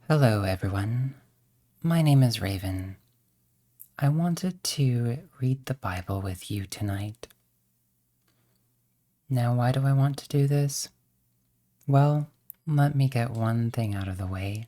Hello, everyone. My name is Raven. I wanted to read the Bible with you tonight. Now, why do I want to do this? Well, let me get one thing out of the way.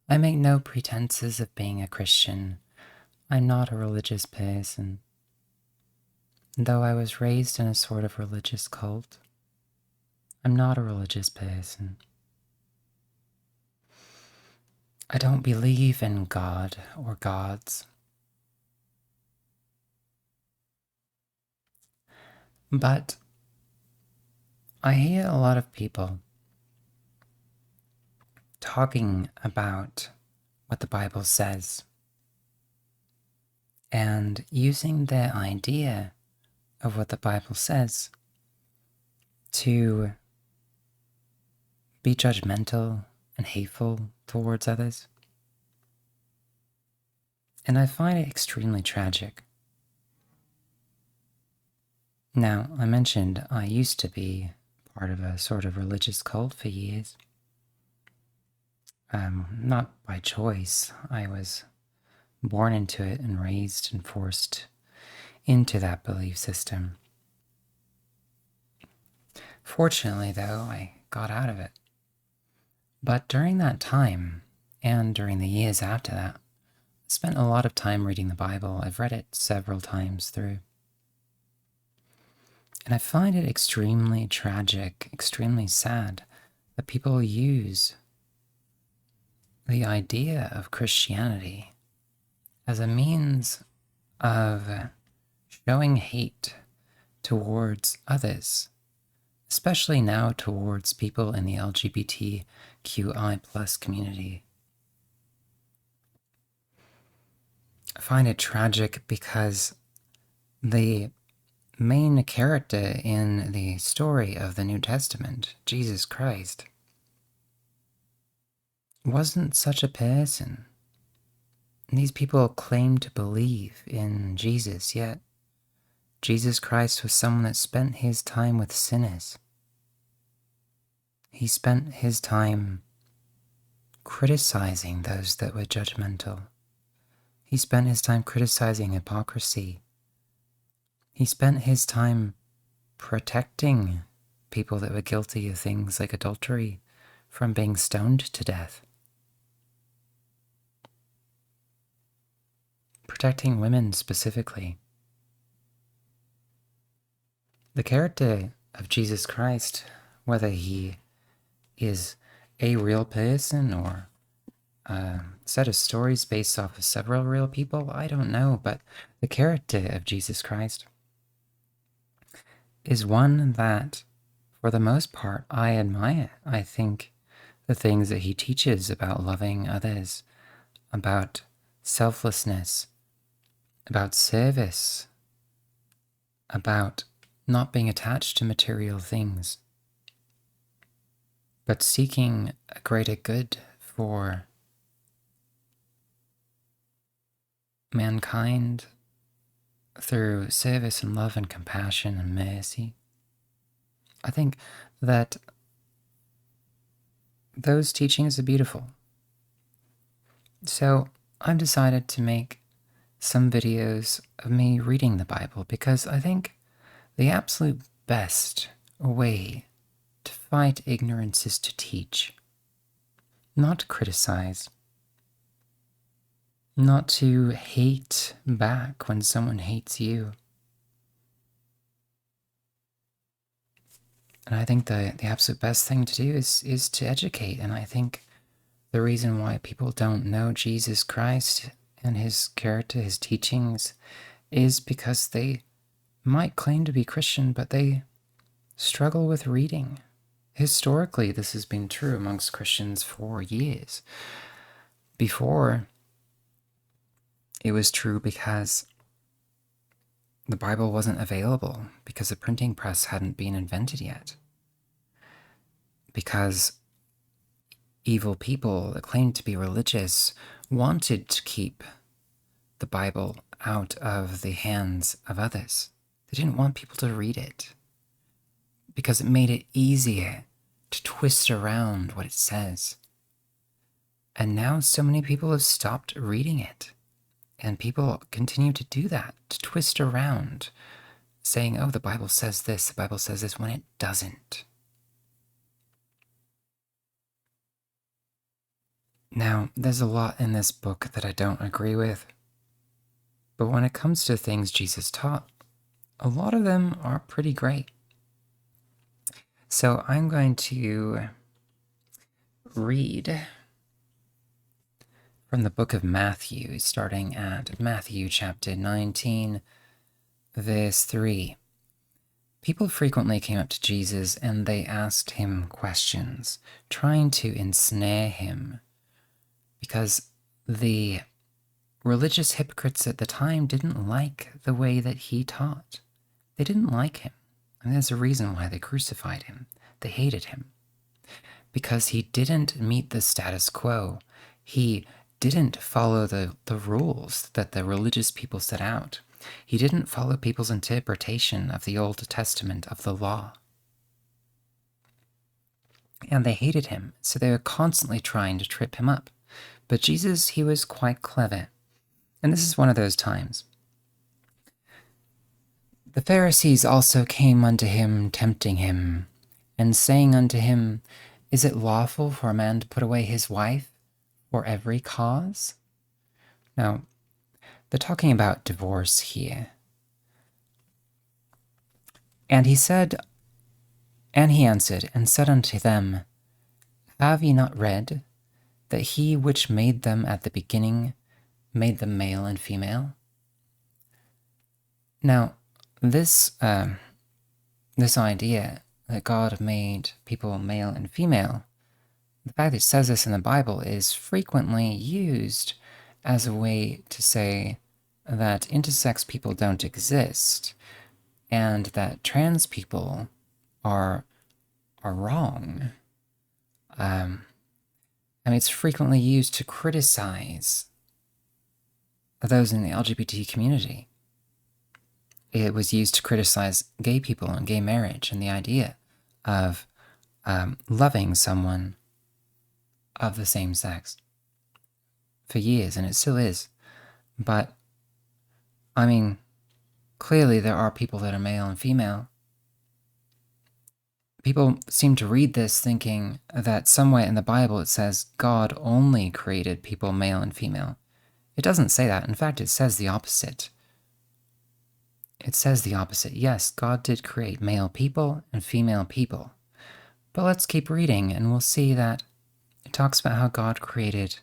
I make no pretenses of being a Christian. I'm not a religious person. Though I was raised in a sort of religious cult, I'm not a religious person. I don't believe in God or gods. But I hear a lot of people talking about what the Bible says and using their idea of what the Bible says to be judgmental and hateful towards others. And I find it extremely tragic. Now, I mentioned I used to be part of a sort of religious cult for years. Not by choice. I was born into it and raised and forced into that belief system. Fortunately, though, I got out of it. But during that time, and during the years after that, I spent a lot of time reading the Bible. I've read it several times through. And I find it extremely tragic, extremely sad that people use the idea of Christianity as a means of showing hate towards others, especially now towards people in the LGBTQI+ community. I find it tragic because the main character in the story of the New Testament, Jesus Christ, wasn't such a person. These people claim to believe in Jesus, yet Jesus Christ was someone that spent his time with sinners. He spent his time criticizing those that were judgmental. He spent his time criticizing hypocrisy. He spent his time protecting people that were guilty of things like adultery from being stoned to death. Protecting women specifically. The character of Jesus Christ, whether he is a real person or a set of stories based off of several real people, I don't know, but the character of Jesus Christ is one that, for the most part, I admire. I think the things that he teaches about loving others, about selflessness, about service, about not being attached to material things, but seeking a greater good for mankind through service and love and compassion and mercy. I think that those teachings are beautiful. So I've decided to make some videos of me reading the Bible because I think the absolute best way to fight ignorance is to teach, not to criticize, not to hate back when someone hates you. And I think the absolute best thing to do is to educate. And I think the reason why people don't know Jesus Christ and his character, his teachings, is because they might claim to be Christian, but they struggle with reading. Historically, this has been true amongst Christians for years. Before, it was true because the Bible wasn't available, because the printing press hadn't been invented yet, because evil people that claimed to be religious wanted to keep the Bible out of the hands of others. They didn't want people to read it because it made it easier to twist around what it says. And now so many people have stopped reading it. And people continue to do that, to twist around, saying, oh, the Bible says this, when it doesn't. Now, there's a lot in this book that I don't agree with. But when it comes to things Jesus taught, a lot of them are pretty great. So I'm going to read from the book of Matthew, starting at Matthew chapter 19, verse 3. People frequently came up to Jesus and they asked him questions, trying to ensnare him, because the religious hypocrites at the time didn't like the way that he taught. They didn't like him. And there's a reason why they crucified him. They hated him. Because he didn't meet the status quo. He didn't follow the rules that the religious people set out. He didn't follow people's interpretation of the Old Testament, of the law. And they hated him, so they were constantly trying to trip him up. But Jesus, he was quite clever. And this is one of those times. The Pharisees also came unto him, tempting him, and saying unto him, Is it lawful for a man to put away his wife for every cause? Now, they're talking about divorce here. And he answered and said unto them, Have ye not read that he which made them at the beginning made them male and female? Now, this idea that God made people male and female, the fact that it says this in the Bible is frequently used as a way to say that intersex people don't exist and that trans people are wrong. It's frequently used to criticize those in the LGBT community. It was used to criticize gay people and gay marriage and the idea of loving someone of the same sex for years, and it still is. But, clearly there are people that are male and female. People seem to read this thinking that somewhere in the Bible it says God only created people male and female. It doesn't say that. In fact, it says the opposite. It says the opposite. Yes, God did create male people and female people. But let's keep reading and we'll see that it talks about how God created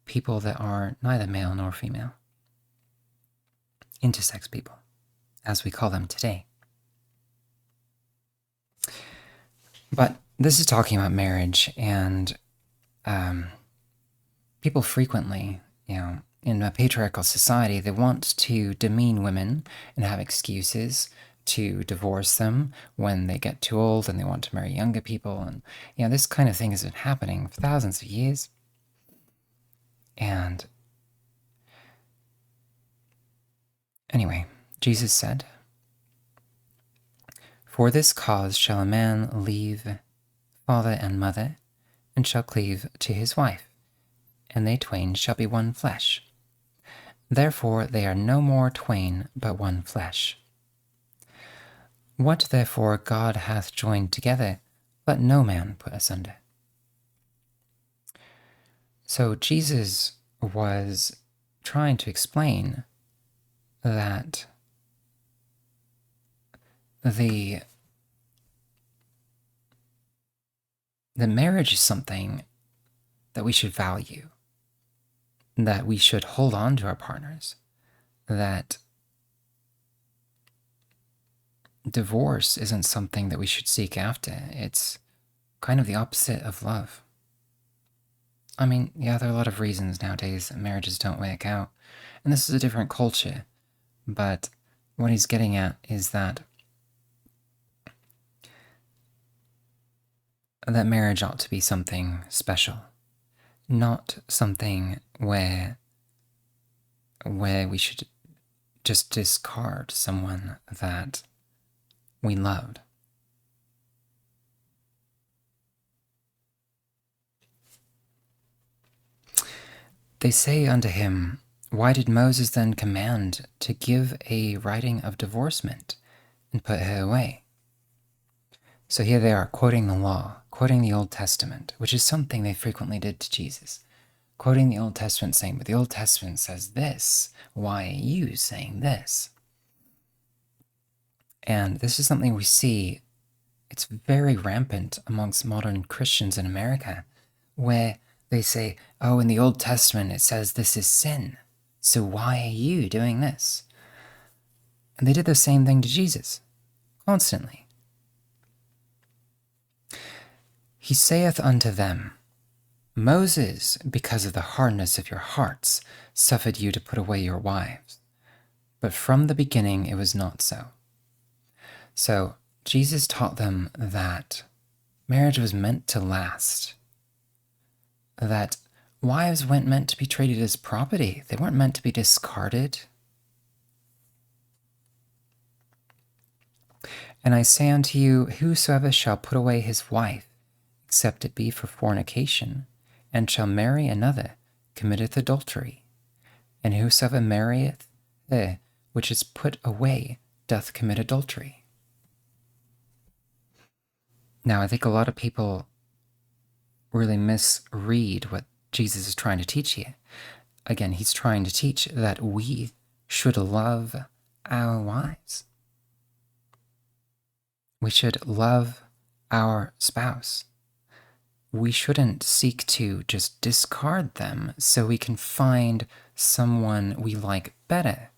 people that are neither male nor female. Intersex people, as we call them today. But this is talking about marriage, and people frequently, in a patriarchal society, they want to demean women and have excuses to divorce them when they get too old and they want to marry younger people. And, this kind of thing has been happening for thousands of years. And anyway, Jesus said, For this cause shall a man leave father and mother, and shall cleave to his wife, and they twain shall be one flesh. Therefore they are no more twain, but one flesh. What therefore God hath joined together, let no man put asunder. So Jesus was trying to explain that the marriage is something that we should value, that we should hold on to our partners, that divorce isn't something that we should seek after. It's kind of the opposite of love. There are a lot of reasons nowadays that marriages don't work out, and this is a different culture, but what he's getting at is that marriage ought to be something special, not something where we should just discard someone that we loved. They say unto him, Why did Moses then command to give a writing of divorcement and put her away? So here they are quoting the law, quoting the Old Testament, which is something they frequently did to Jesus. Quoting the Old Testament, saying, but the Old Testament says this. Why are you saying this? And this is something we see, it's very rampant amongst modern Christians in America, where they say, oh, in the Old Testament it says this is sin, so why are you doing this? And they did the same thing to Jesus, constantly. He saith unto them, Moses, because of the hardness of your hearts, suffered you to put away your wives. But from the beginning it was not so. So Jesus taught them that marriage was meant to last, that wives weren't meant to be treated as property. They weren't meant to be discarded. And I say unto you, whosoever shall put away his wife, except it be for fornication, and shall marry another, committeth adultery. And whosoever marrieth her which is put away doth commit adultery. Now, I think a lot of people really misread what Jesus is trying to teach here. Again, he's trying to teach that we should love our wives. We should love our spouse. We shouldn't seek to just discard them so we can find someone we like better.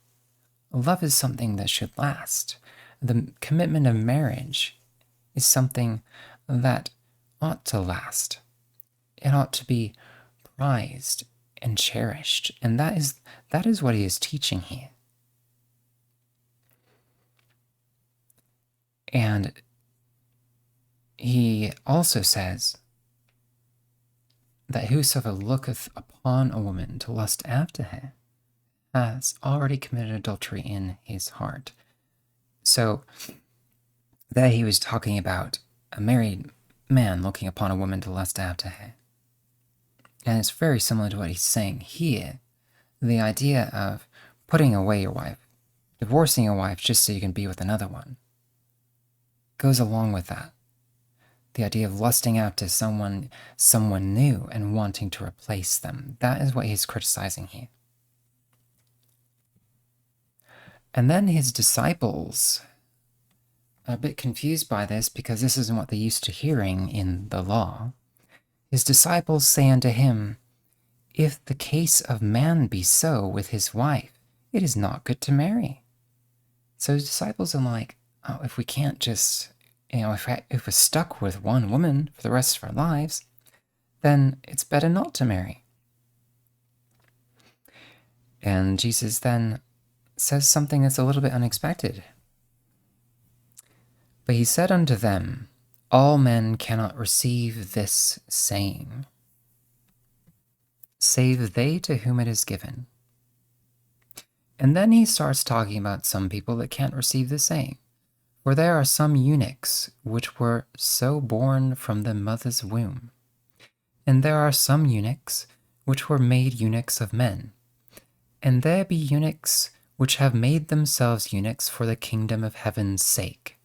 Love is something that should last. The commitment of marriage is something that ought to last. It ought to be prized and cherished. And that is what he is teaching here. And he also says that whosoever looketh upon a woman to lust after her has already committed adultery in his heart. So there he was talking about a married man looking upon a woman to lust after her. And it's very similar to what he's saying here. The idea of putting away your wife, divorcing your wife just so you can be with another one, goes along with that. The idea of lusting after someone new and wanting to replace them. That is what he's criticizing here. And then his disciples are a bit confused by this because this isn't what they're used to hearing in the law. His disciples say unto him, If the case of man be so with his wife, it is not good to marry. So his disciples are like, oh, if we can't just, if we're stuck with one woman for the rest of our lives, then it's better not to marry. And Jesus then says something that's a little bit unexpected. But he said unto them, All men cannot receive this saying, save they to whom it is given. And then he starts talking about some people that can't receive the saying. For there are some eunuchs which were so born from the mother's womb. And there are some eunuchs which were made eunuchs of men. And there be eunuchs which have made themselves eunuchs for the kingdom of heaven's sake.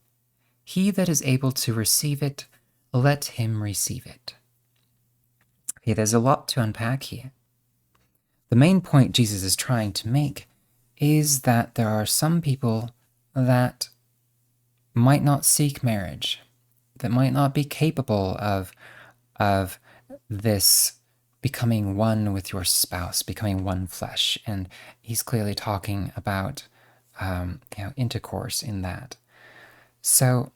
He that is able to receive it, let him receive it. Okay, there's a lot to unpack here. The main point Jesus is trying to make is that there are some people that might not seek marriage, that might not be capable of this becoming one with your spouse, becoming one flesh. And he's clearly talking about intercourse in that. So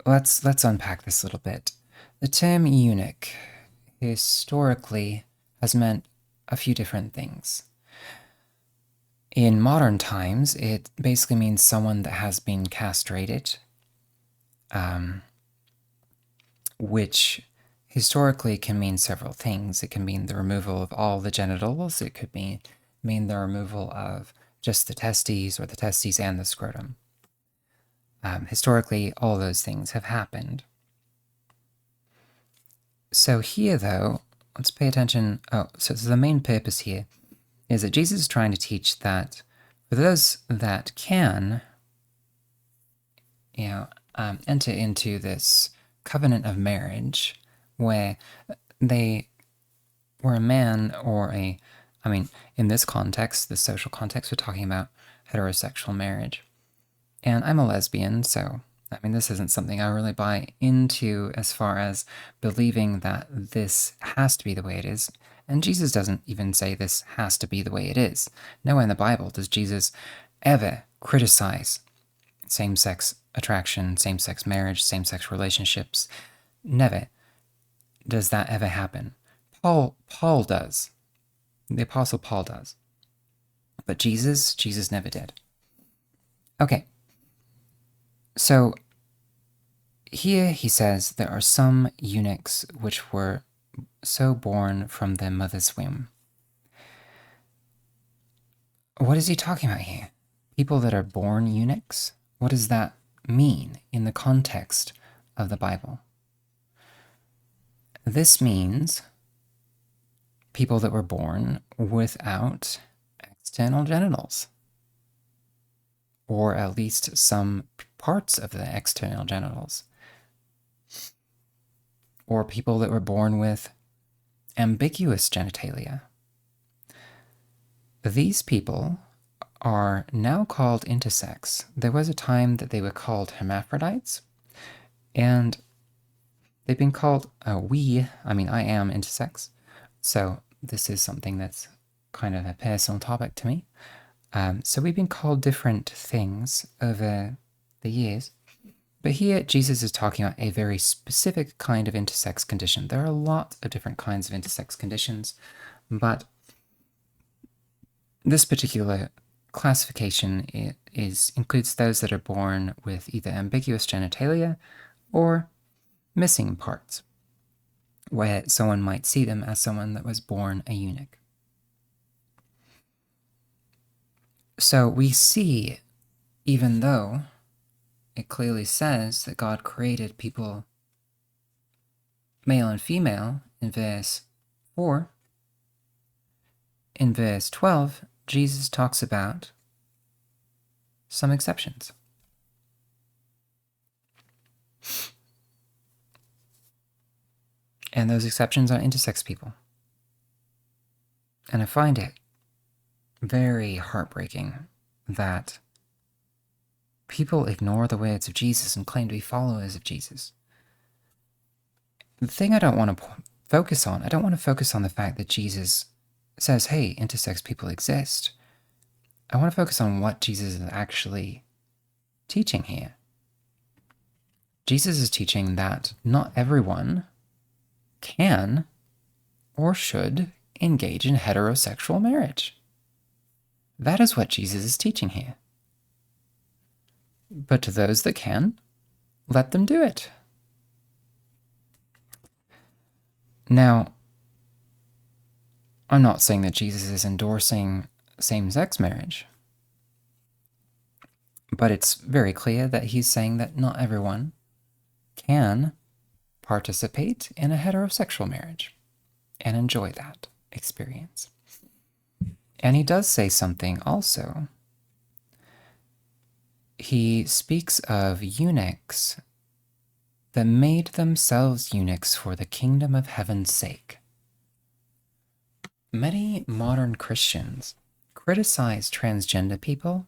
let's unpack this a little bit. The term eunuch historically has meant a few different things. In modern times, it basically means someone that has been castrated, which historically can mean several things. It can mean the removal of all the genitals. It could mean the removal of just the testes or the testes and the scrotum. Historically, all those things have happened. So here, though, let's pay attention. Oh, so the main purpose here is that Jesus is trying to teach that for those that can, enter into this covenant of marriage where they were a man or in this context, the social context, we're talking about heterosexual marriage. And I'm a lesbian, so this isn't something I really buy into as far as believing that this has to be the way it is. And Jesus doesn't even say this has to be the way it is. Nowhere in the Bible does Jesus ever criticize same-sex attraction, same-sex marriage, same-sex relationships. Never does that ever happen. Paul does. The Apostle Paul does. But Jesus never did. Okay. So here he says there are some eunuchs which were so born from their mother's womb. What is he talking about here? People that are born eunuchs? What does that mean in the context of the Bible? This means people that were born without external genitals, or at least some parts of the external genitals, or people that were born with ambiguous genitalia. These people are now called intersex. There was a time that they were called hermaphrodites, and they've been called I am intersex, so this is something that's kind of a personal topic to me. So we've been called different things over the years, but here Jesus is talking about a very specific kind of intersex condition. There are a lot of different kinds of intersex conditions, but this particular classification includes those that are born with either ambiguous genitalia or missing parts, where someone might see them as someone that was born a eunuch. So we see, even though it clearly says that God created people male and female in verse 4, in verse 12, Jesus talks about some exceptions. And those exceptions are intersex people. And I find it very heartbreaking that people ignore the words of Jesus and claim to be followers of Jesus. The thing I don't want to focus on, I don't want to focus on the fact that Jesus says, hey, intersex people exist. I want to focus on what Jesus is actually teaching here. Jesus is teaching that not everyone can or should engage in heterosexual marriage. That is what Jesus is teaching here. But to those that can, let them do it. Now, I'm not saying that Jesus is endorsing same-sex marriage, but it's very clear that he's saying that not everyone can participate in a heterosexual marriage and enjoy that experience. And he does say something also. He speaks of eunuchs that made themselves eunuchs for the kingdom of heaven's sake. Many modern Christians criticize transgender people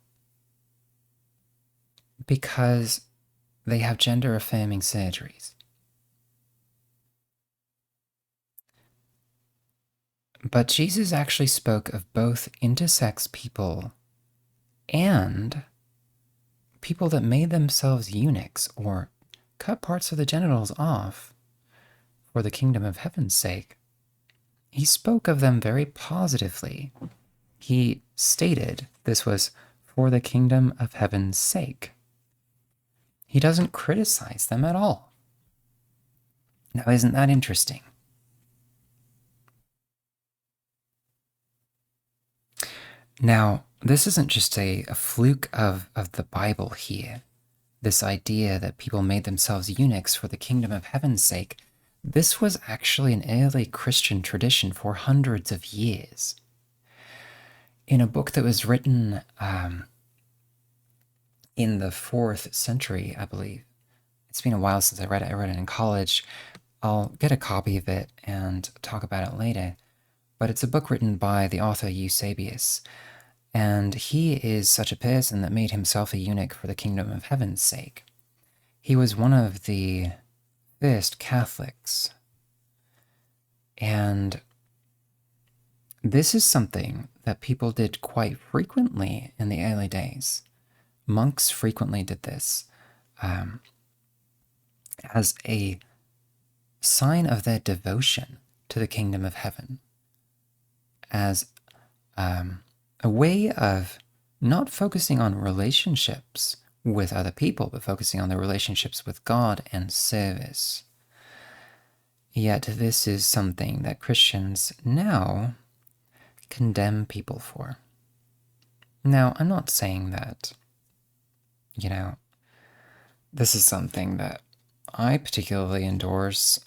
because they have gender-affirming surgeries. But Jesus actually spoke of both intersex people and people that made themselves eunuchs or cut parts of the genitals off for the kingdom of heaven's sake. He spoke of them very positively. He stated this was for the kingdom of heaven's sake. He doesn't criticize them at all. Now, isn't that interesting? Now, this isn't just a fluke of the Bible here. This idea that people made themselves eunuchs for the kingdom of heaven's sake. This was actually an early Christian tradition for hundreds of years. In a book that was written in the 4th century, I believe. It's been a while since I read it. I read it in college. I'll get a copy of it and talk about it later. But it's a book written by the author Eusebius, and he is such a person that made himself a eunuch for the kingdom of heaven's sake. He was one of the first Catholics, and this is something that people did quite frequently in the early days. Monks frequently did this as a sign of their devotion to the kingdom of heaven, as a way of not focusing on relationships with other people, but focusing on the relationships with God and service. Yet this is something that Christians now condemn people for. Now, I'm not saying that, this is something that I particularly endorse,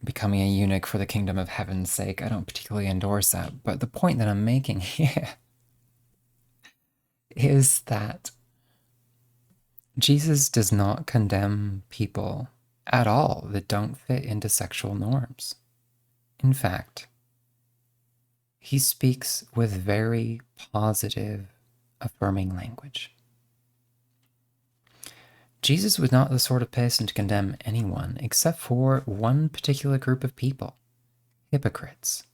becoming a eunuch for the kingdom of heaven's sake. I don't particularly endorse that. But the point that I'm making here is that Jesus does not condemn people at all that don't fit into sexual norms. In fact, he speaks with very positive, affirming language. Jesus was not the sort of person to condemn anyone except for one particular group of people, hypocrites.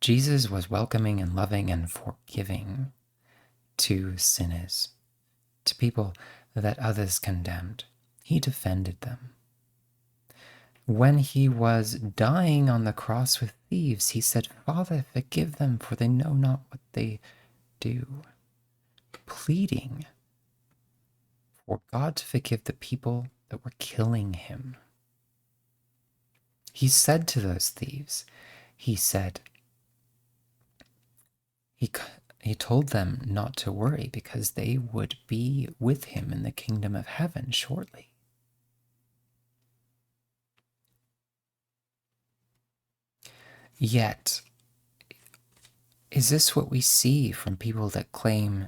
Jesus was welcoming and loving and forgiving to sinners, to people that others condemned. He defended them. When he was dying on the cross with thieves, he said, "Father, forgive them, for they know not what they do," pleading for God to forgive the people that were killing him. He said to those thieves, he told them not to worry because they would be with him in the kingdom of heaven shortly. Yet, is this what we see from people that claim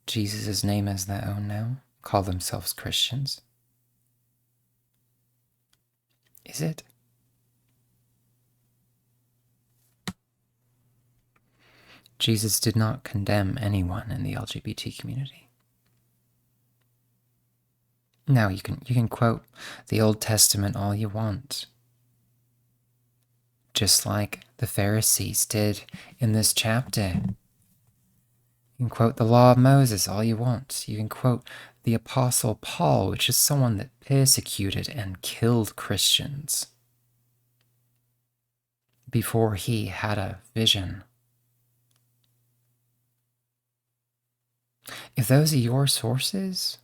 Jesus' name as their own now, call themselves Christians? Is it? Jesus did not condemn anyone in the LGBT community. Now, you can quote the Old Testament all you want, just like the Pharisees did in this chapter. You can quote the law of Moses all you want. You can quote the Apostle Paul, which is someone that persecuted and killed Christians before he had a vision. If those are your sources,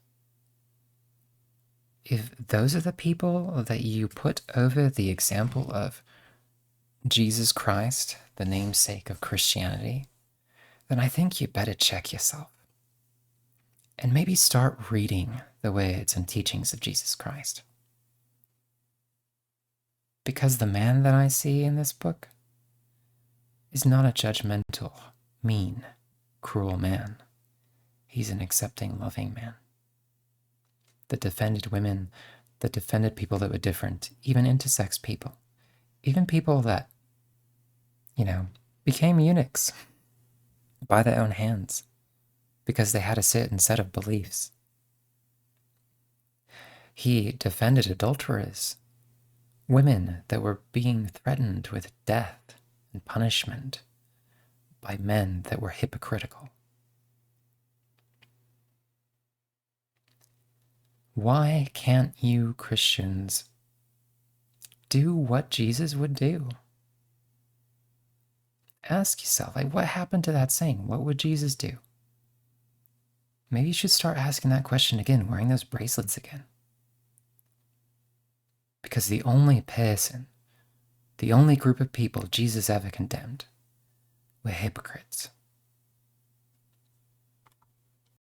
if those are the people that you put over the example of Jesus Christ, the namesake of Christianity, then I think you better check yourself and maybe start reading the words and teachings of Jesus Christ. Because the man that I see in this book is not a judgmental, mean, cruel man. He's an accepting, loving man that defended women, that defended people that were different, even intersex people, even people that, became eunuchs by their own hands because they had a certain set of beliefs. He defended adulterers, women that were being threatened with death and punishment by men that were hypocritical. Why can't you Christians do what Jesus would do? Ask yourself, what happened to that saying? What would Jesus do? Maybe you should start asking that question again, wearing those bracelets again. Because the only group of people Jesus ever condemned were hypocrites.